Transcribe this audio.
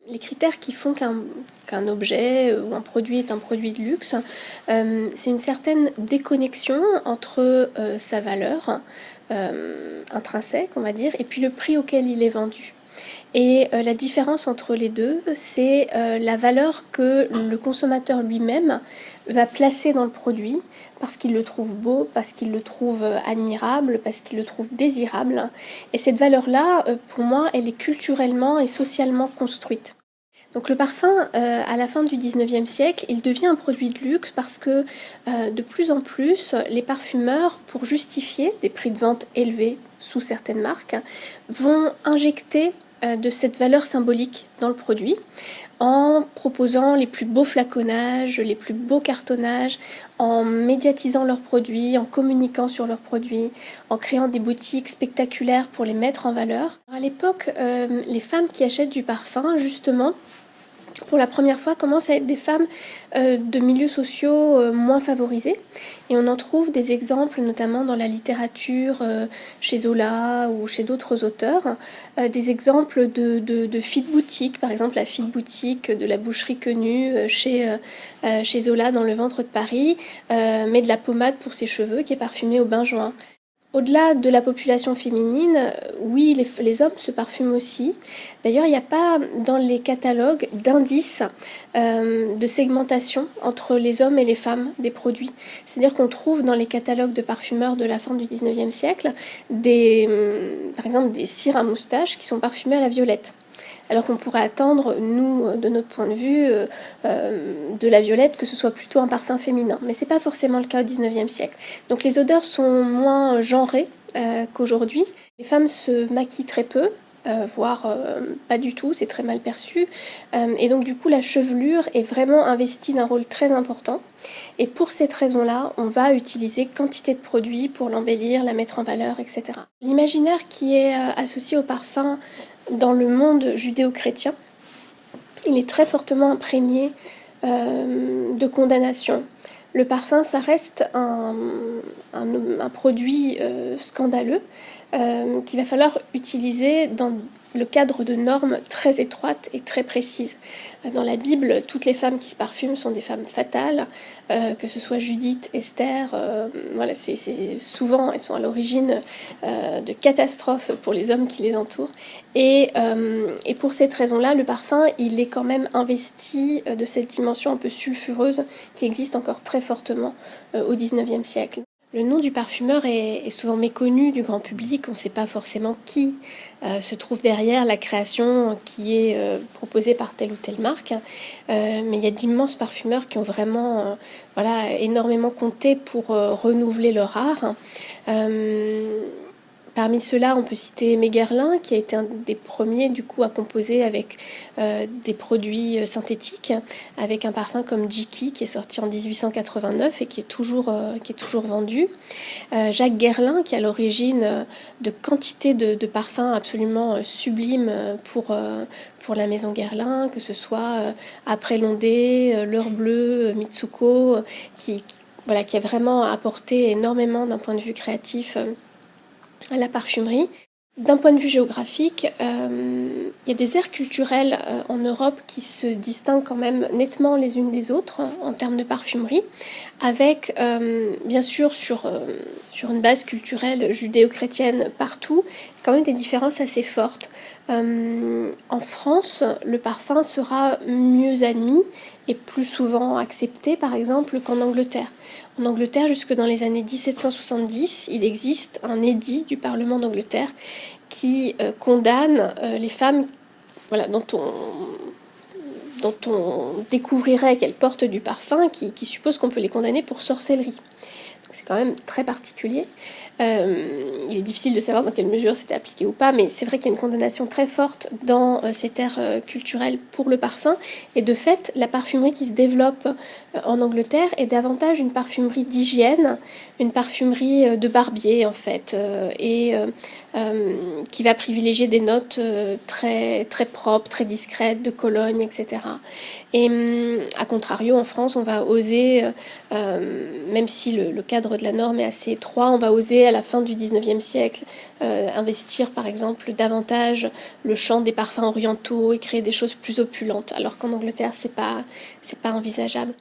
Les critères qui font qu'un objet ou un produit est un produit de luxe, c'est une certaine déconnexion entre sa valeur intrinsèque, on va dire, et puis le prix auquel il est vendu. Et la différence entre les deux, c'est la valeur que le consommateur lui-même va placer dans le produit parce qu'il le trouve beau, parce qu'il le trouve admirable, parce qu'il le trouve désirable. Et cette valeur-là, pour moi, elle est culturellement et socialement construite. Donc le parfum, à la fin du 19e siècle, il devient un produit de luxe parce que de plus en plus, les parfumeurs, pour justifier des prix de vente élevés sous certaines marques, vont injecter de cette valeur symbolique dans le produit en proposant les plus beaux flaconnages, les plus beaux cartonnages, en médiatisant leurs produits, en communiquant sur leurs produits, en créant des boutiques spectaculaires pour les mettre en valeur. À l'époque, les femmes qui achètent du parfum, justement, pour la première fois, commencent à être des femmes de milieux sociaux moins favorisés. Et on en trouve des exemples, notamment dans la littérature, chez Zola ou chez d'autres auteurs, des exemples de filles de boutique, par exemple la fille de boutique de la boucherie Quenu chez Zola dans Le Ventre de Paris, met de la pommade pour ses cheveux qui est parfumée au benjoin. Au-delà de la population féminine, oui, les hommes se parfument aussi. D'ailleurs, il n'y a pas dans les catalogues d'indices de segmentation entre les hommes et les femmes des produits. C'est-à-dire qu'on trouve dans les catalogues de parfumeurs de la fin du 19e siècle par exemple des cires à moustache qui sont parfumées à la violette. Alors qu'on pourrait attendre, nous, de notre point de vue, de la violette, que ce soit plutôt un parfum féminin. Mais c'est pas forcément le cas au 19e siècle. Donc les odeurs sont moins genrées qu'aujourd'hui. Les femmes se maquillent très peu, voire pas du tout, c'est très mal perçu. Et donc du coup, la chevelure est vraiment investie d'un rôle très important. Et pour cette raison-là, on va utiliser quantité de produits pour l'embellir, la mettre en valeur, etc. L'imaginaire qui est associé au parfum dans le monde judéo-chrétien, il est très fortement imprégné de condamnation. Le parfum, ça reste un produit scandaleux qu'il va falloir utiliser dans le cadre de normes très étroites et très précises. Dans la Bible, toutes les femmes qui se parfument sont des femmes fatales, que ce soit Judith, Esther, voilà, c'est souvent elles sont à l'origine de catastrophes pour les hommes qui les entourent. Et pour cette raison-là, le parfum, il est quand même investi de cette dimension un peu sulfureuse qui existe encore très fortement au XIXe siècle. Le nom du parfumeur est souvent méconnu du grand public, on ne sait pas forcément qui se trouve derrière la création qui est proposée par telle ou telle marque, mais il y a d'immenses parfumeurs qui ont vraiment énormément compté pour renouveler leur art. Parmi ceux-là, on peut citer Aimé Guerlain, qui a été un des premiers du coup à composer avec des produits synthétiques, avec un parfum comme Jiki qui est sorti en 1889 et qui est toujours vendu. Jacques Guerlain, qui est à l'origine de quantité de parfums absolument sublimes pour la maison Guerlain, que ce soit Après l'ondée, L'heure bleue, Mitsuko, qui a vraiment apporté énormément d'un point de vue créatif à la parfumerie. D'un point de vue géographique, il y a des aires culturelles en Europe qui se distinguent quand même nettement les unes des autres en termes de parfumerie, avec bien sûr sur une base culturelle judéo-chrétienne partout, quand même des différences assez fortes. En France, le parfum sera mieux admis et plus souvent accepté, par exemple, qu'en Angleterre. En Angleterre, jusque dans les années 1770, il existe un édit du Parlement d'Angleterre qui condamne les femmes dont on découvrirait qu'elles portent du parfum, qui suppose qu'on peut les condamner pour sorcellerie. Donc c'est quand même très particulier. Il est difficile de savoir dans quelle mesure c'était appliqué ou pas, mais c'est vrai qu'il y a une condamnation très forte dans cette ère culturelle pour le parfum. Et de fait, la parfumerie qui se développe en Angleterre est davantage une parfumerie d'hygiène, une parfumerie de barbier en fait, qui va privilégier des notes très, très propres, très discrètes, de Cologne, etc. Et à contrario, en France, on va oser, même si le cadre de la norme est assez étroit, on va oser à la fin du 19e siècle, investir par exemple davantage le champ des parfums orientaux et créer des choses plus opulentes, alors qu'en Angleterre c'est pas envisageable.